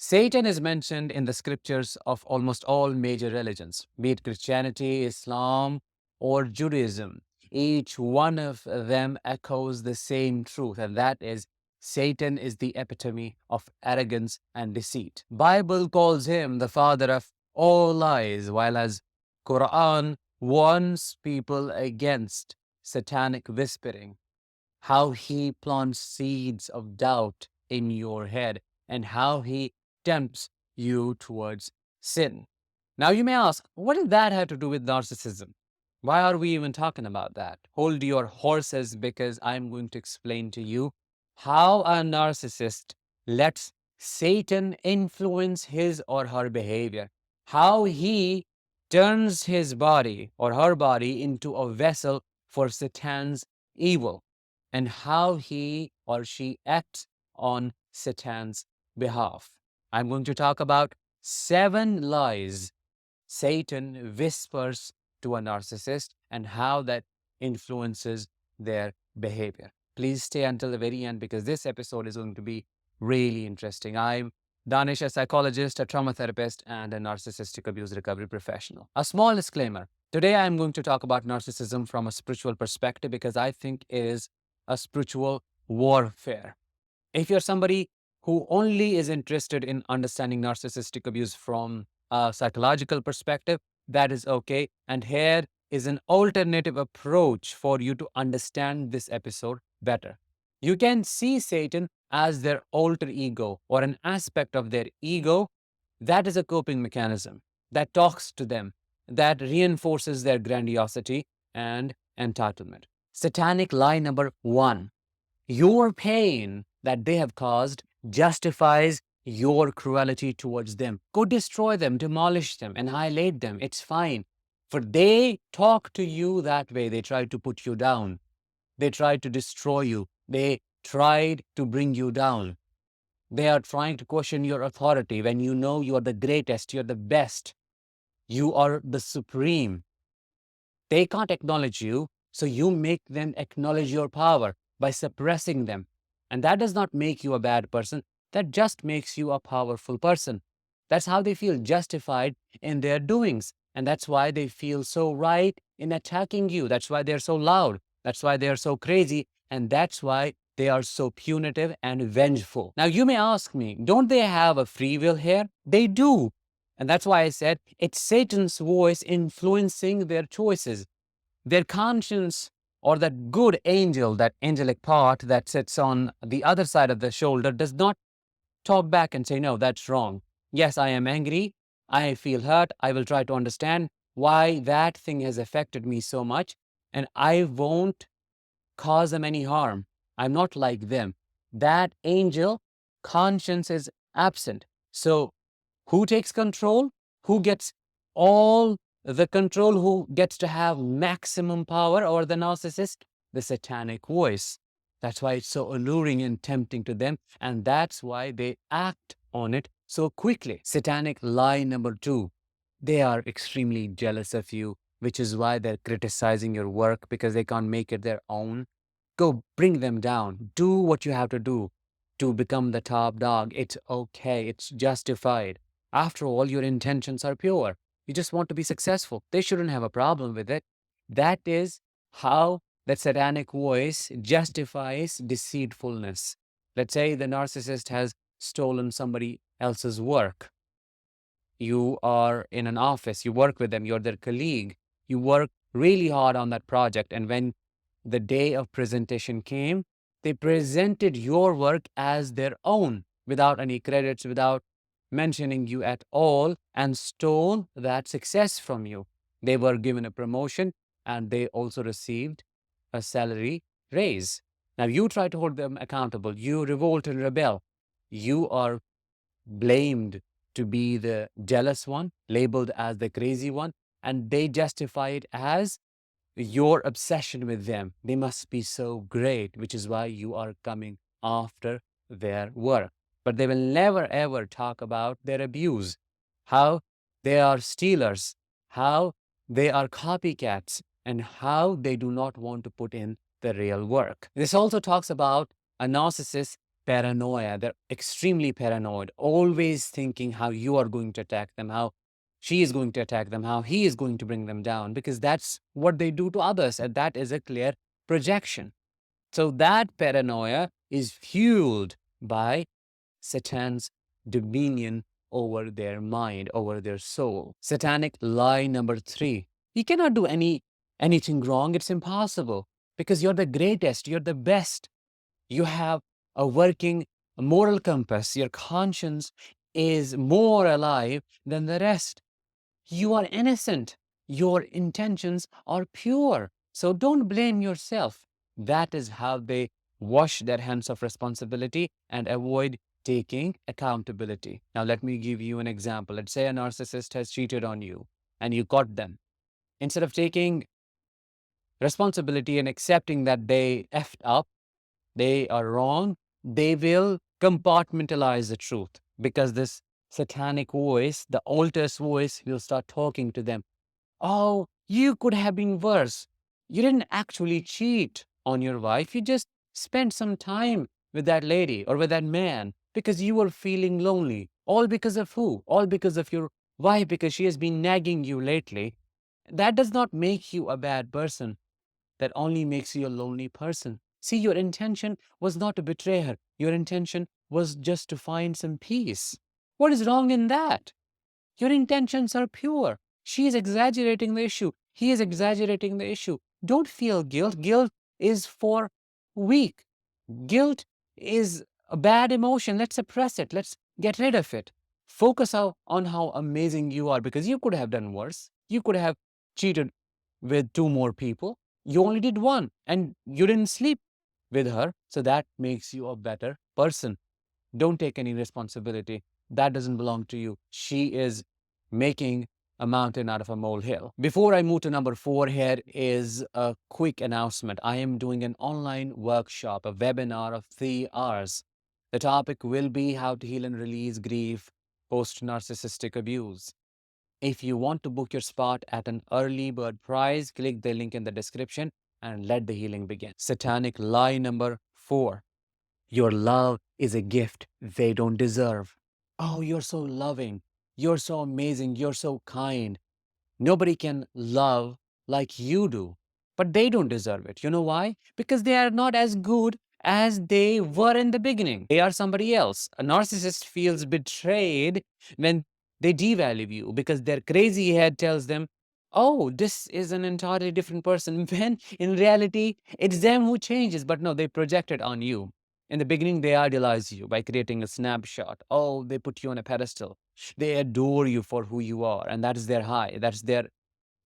Satan is mentioned in the scriptures of almost all major religions, be it Christianity, Islam, or Judaism. Each one of them echoes the same truth, and that is Satan is the epitome of arrogance and deceit. Bible calls him the father of all lies, while as Quran warns people against satanic whispering, how he plants seeds of doubt in your head, and how he tempts you towards sin. Now, you may ask, what does that have to do with narcissism? Why are we even talking about that? Hold your horses, because I'm going to explain to you how a narcissist lets Satan influence his or her behavior, how he turns his body or her body into a vessel for Satan's evil, and how he or she acts on Satan's behalf. I'm going to talk about 7 lies Satan whispers to a narcissist and how that influences their behavior. Please stay until the very end, because this episode is going to be really interesting. I'm Danish, a psychologist, a trauma therapist, and a narcissistic abuse recovery professional. A small disclaimer. Today, I'm going to talk about narcissism from a spiritual perspective, because I think it is a spiritual warfare. If you're somebody who only is interested in understanding narcissistic abuse from a psychological perspective, that is okay. And here is an alternative approach for you to understand this episode better. You can see Satan as their alter ego, or an aspect of their ego that is a coping mechanism that talks to them, that reinforces their grandiosity and entitlement. Satanic lie number 1: your pain that they have caused justifies your cruelty towards them. Go destroy them, demolish them, annihilate them. It's fine. For they talk to you that way. They try to put you down. They try to destroy you. They tried to bring you down. They are trying to question your authority when you know you are the greatest, you're the best, you are the supreme. They can't acknowledge you, so you make them acknowledge your power by suppressing them. And that does not make you a bad person. That just makes you a powerful person. That's how they feel justified in their doings. And that's why they feel so right in attacking you. That's why they're so loud. That's why they're so crazy. And that's why they are so punitive and vengeful. Now, you may ask me, don't they have a free will here? They do. And that's why I said it's Satan's voice influencing their choices. Their conscience, or that good angel, that angelic part that sits on the other side of the shoulder, does not talk back and say, no, that's wrong. Yes, I am angry. I feel hurt. I will try to understand why that thing has affected me so much, and I won't cause them any harm. I'm not like them. That angel conscience is absent. So who takes control? Who gets all the control? Who gets to have maximum power over the narcissist? The satanic voice. That's why it's so alluring and tempting to them. And that's why they act on it so quickly. Satanic lie number 2. They are extremely jealous of you, which is why they're criticizing your work, because they can't make it their own. Go bring them down. Do what you have to do to become the top dog. It's okay. It's justified. After all, your intentions are pure. You just want to be successful. They shouldn't have a problem with it. That is how that satanic voice justifies deceitfulness. Let's say the narcissist has stolen somebody else's work. You are in an office, you work with them, you're their colleague, you work really hard on that project, and when the day of presentation came, they presented your work as their own without any credits, without mentioning you at all, and stole that success from you. They were given a promotion, and they also received a salary raise. Now you try to hold them accountable. You revolt and rebel. You are blamed to be the jealous one, labeled as the crazy one, and they justify it as your obsession with them. They must be so great, which is why you are coming after their work. But they will never ever talk about their abuse, how they are stealers, how they are copycats, and how they do not want to put in the real work. This also talks about a narcissist paranoia. They're extremely paranoid, always thinking how you are going to attack them, how she is going to attack them, how he is going to bring them down, because that's what they do to others. And that is a clear projection. So that paranoia is fueled by Satan's dominion over their mind, over their soul. Satanic lie number 3. You cannot do anything wrong. It's impossible because you're the greatest, you're the best. You have a working moral compass. Your conscience is more alive than the rest. You are innocent. Your intentions are pure. So don't blame yourself. That is how they wash their hands of responsibility and avoid taking accountability. Now, let me give you an example. Let's say a narcissist has cheated on you and you caught them. Instead of taking responsibility and accepting that they effed up, they are wrong, they will compartmentalize the truth because this satanic voice, the altar's voice, will start talking to them. Oh, you could have been worse. You didn't actually cheat on your wife. You just spent some time with that lady or with that man because you were feeling lonely. All because of who? All because of your wife, because she has been nagging you lately. That does not make you a bad person. That only makes you a lonely person. See, your intention was not to betray her. Your intention was just to find some peace. What is wrong in that? Your intentions are pure. She is exaggerating the issue. He is exaggerating the issue. Don't feel guilt. Guilt is for weak. Guilt is a bad emotion. Let's suppress it. Let's get rid of it. Focus on how amazing you are because you could have done worse. You could have cheated with 2 more people. You only did 1 and you didn't sleep with her. So that makes you a better person. Don't take any responsibility. That doesn't belong to you. She is making a mountain out of a molehill. Before I move to number 4, here is a quick announcement. I am doing an online workshop, a webinar of 3 hours. The topic will be how to heal and release grief post-narcissistic abuse. If you want to book your spot at an early bird price, click the link in the description and let the healing begin. Satanic lie number 4. Your love is a gift they don't deserve. Oh, you're so loving. You're so amazing. You're so kind. Nobody can love like you do, but they don't deserve it. You know why? Because they are not as good as they were in the beginning. They are somebody else. A narcissist feels betrayed when they devalue you because their crazy head tells them, oh, this is an entirely different person. When in reality, it's them who changes. But no, they project it on you. In the beginning, they idolize you by creating a snapshot. Oh, they put you on a pedestal. They adore you for who you are, and that is their high. That's their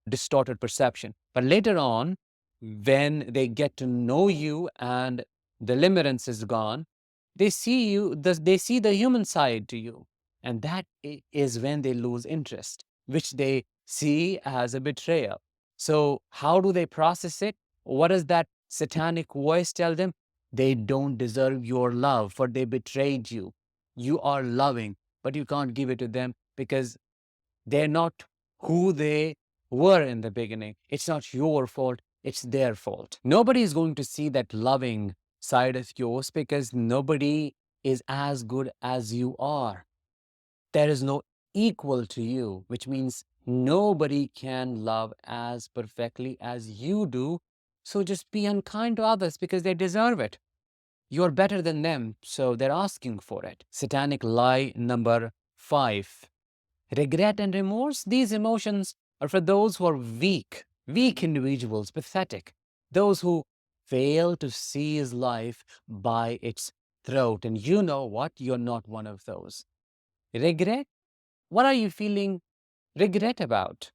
distorted perception. But later on, when they get to know you and the limerence is gone, they see you, they see the human side to you. And that is when they lose interest, which they see as a betrayal. So, how do they process it? What does that satanic voice tell them? They don't deserve your love, for they betrayed you. You are loving, but you can't give it to them because they're not who they were in the beginning. It's not your fault, it's their fault. Nobody is going to see that loving side of yours because nobody is as good as you are. There is no equal to you, which means nobody can love as perfectly as you do. So just be unkind to others because they deserve it. You're better than them, so they're asking for it. Satanic lie number 5. Regret and remorse, these emotions are for those who are weak individuals, pathetic, those who fail to seize life by its throat. And you know what? You're not one of those. Regret? What are you feeling regret about?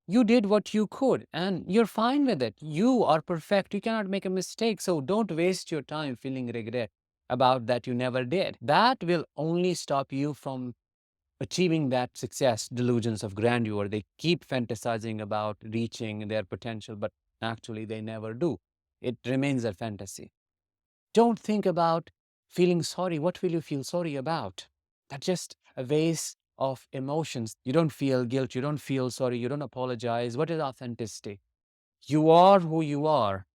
You did what you could and you're fine with it. You are perfect. You cannot make a mistake. So don't waste your time feeling regret about that you never did. That will only stop you from achieving that success. Delusions of grandeur. They keep fantasizing about reaching their potential, but actually they never do. It remains a fantasy. Don't think about feeling sorry. What will you feel sorry about? That's just a waste of emotions. You don't feel guilt. You don't feel sorry. You don't apologize. What is authenticity? You are who you are.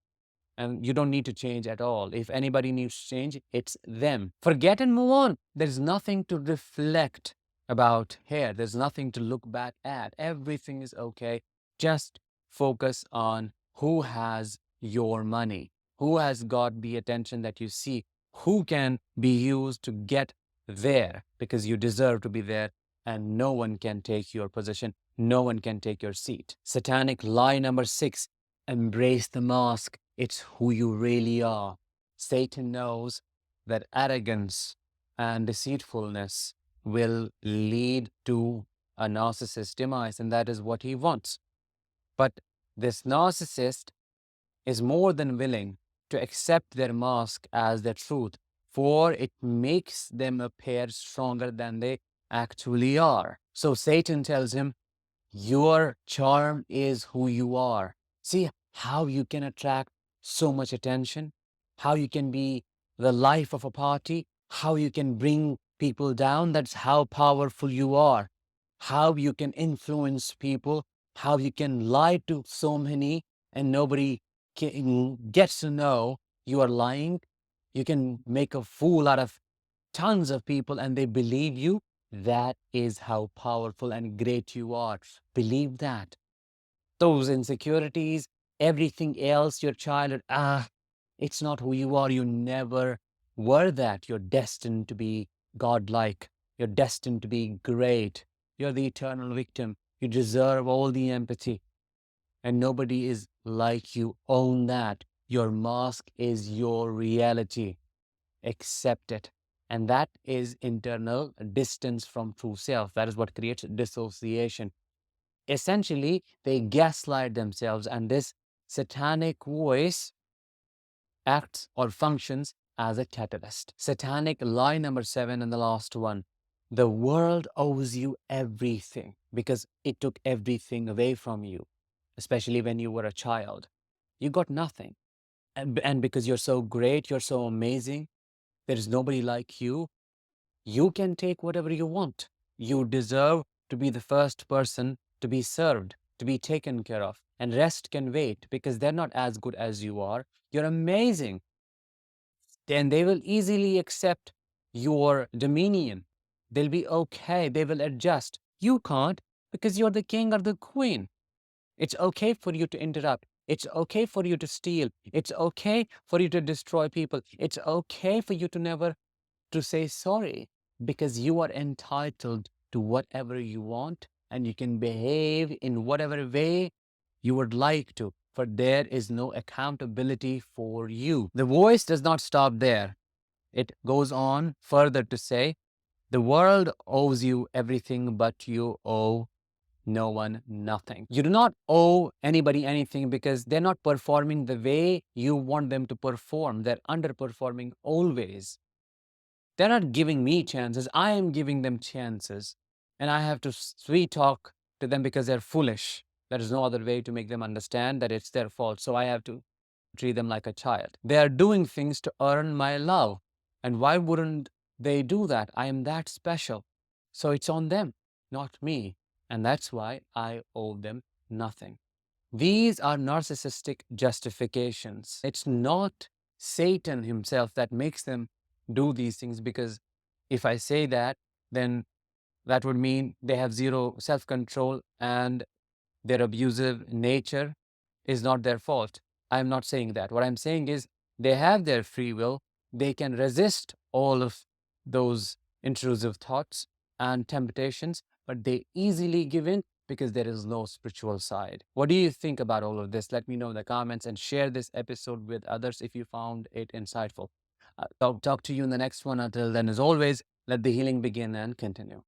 And you don't need to change at all. If anybody needs to change, it's them. Forget and move on. There's nothing to reflect about here. There's nothing to look back at. Everything is okay. Just focus on who has your money, who has got the attention that you seek, who can be used to get there because you deserve to be there, and no one can take your position. No one can take your seat. Satanic lie number 6, embrace the mask. It's who you really are. Satan knows that arrogance and deceitfulness will lead to a narcissist's demise, and that is what he wants. But this narcissist is more than willing to accept their mask as their truth, for it makes them appear stronger than they actually are. So Satan tells him, your charm is who you are. See how you can attract so much attention, how you can be the life of a party, how you can bring people down. That's how powerful you are. How you can influence people, how you can lie to so many and nobody gets to know you are lying. You can make a fool out of tons of people and they believe you. That is how powerful and great you are. Believe that. Those insecurities, everything else, your childhood, it's not who you are. You never were that. You're destined to be godlike. You're destined to be great. You're the eternal victim. You deserve all the empathy. And nobody is like you. Own that. Your mask is your reality. Accept it. And that is internal distance from true self. That is what creates dissociation. Essentially, they gaslight themselves, and this satanic voice acts or functions as a catalyst. Satanic lie number 7 and the last one. The world owes you everything because it took everything away from you, especially when you were a child. You got nothing. And because you're so great, you're so amazing, there is nobody like you. You can take whatever you want. You deserve to be the first person to be served, to be taken care of. And rest can wait because they're not as good as you are. You're amazing. Then they will easily accept your dominion. They'll be okay. They will adjust. You can't because you're the king or the queen. It's okay for you to interrupt. It's okay for you to steal. It's okay for you to destroy people. It's okay for you to never to say sorry because you are entitled to whatever you want and you can behave in whatever way you would like to, for there is no accountability for you. The voice does not stop there. It goes on further to say, the world owes you everything, but you owe no one nothing. You do not owe anybody anything because they're not performing the way you want them to perform. They're underperforming always. They're not giving me chances. I am giving them chances. And I have to sweet talk to them because they're foolish. There is no other way to make them understand that it's their fault. So I have to treat them like a child. They are doing things to earn my love. And why wouldn't they do that? I am that special. So it's on them, not me. And that's why I owe them nothing. These are narcissistic justifications. It's not Satan himself that makes them do these things, because if I say that, then that would mean they have zero self-control and their abusive nature is not their fault. I'm not saying that. What I'm saying is they have their free will. They can resist all of those intrusive thoughts and temptations, but they easily give in because there is no spiritual side. What do you think about all of this? Let me know in the comments and share this episode with others if you found it insightful. I'll talk to you in the next one. Until then, as always, let the healing begin and continue.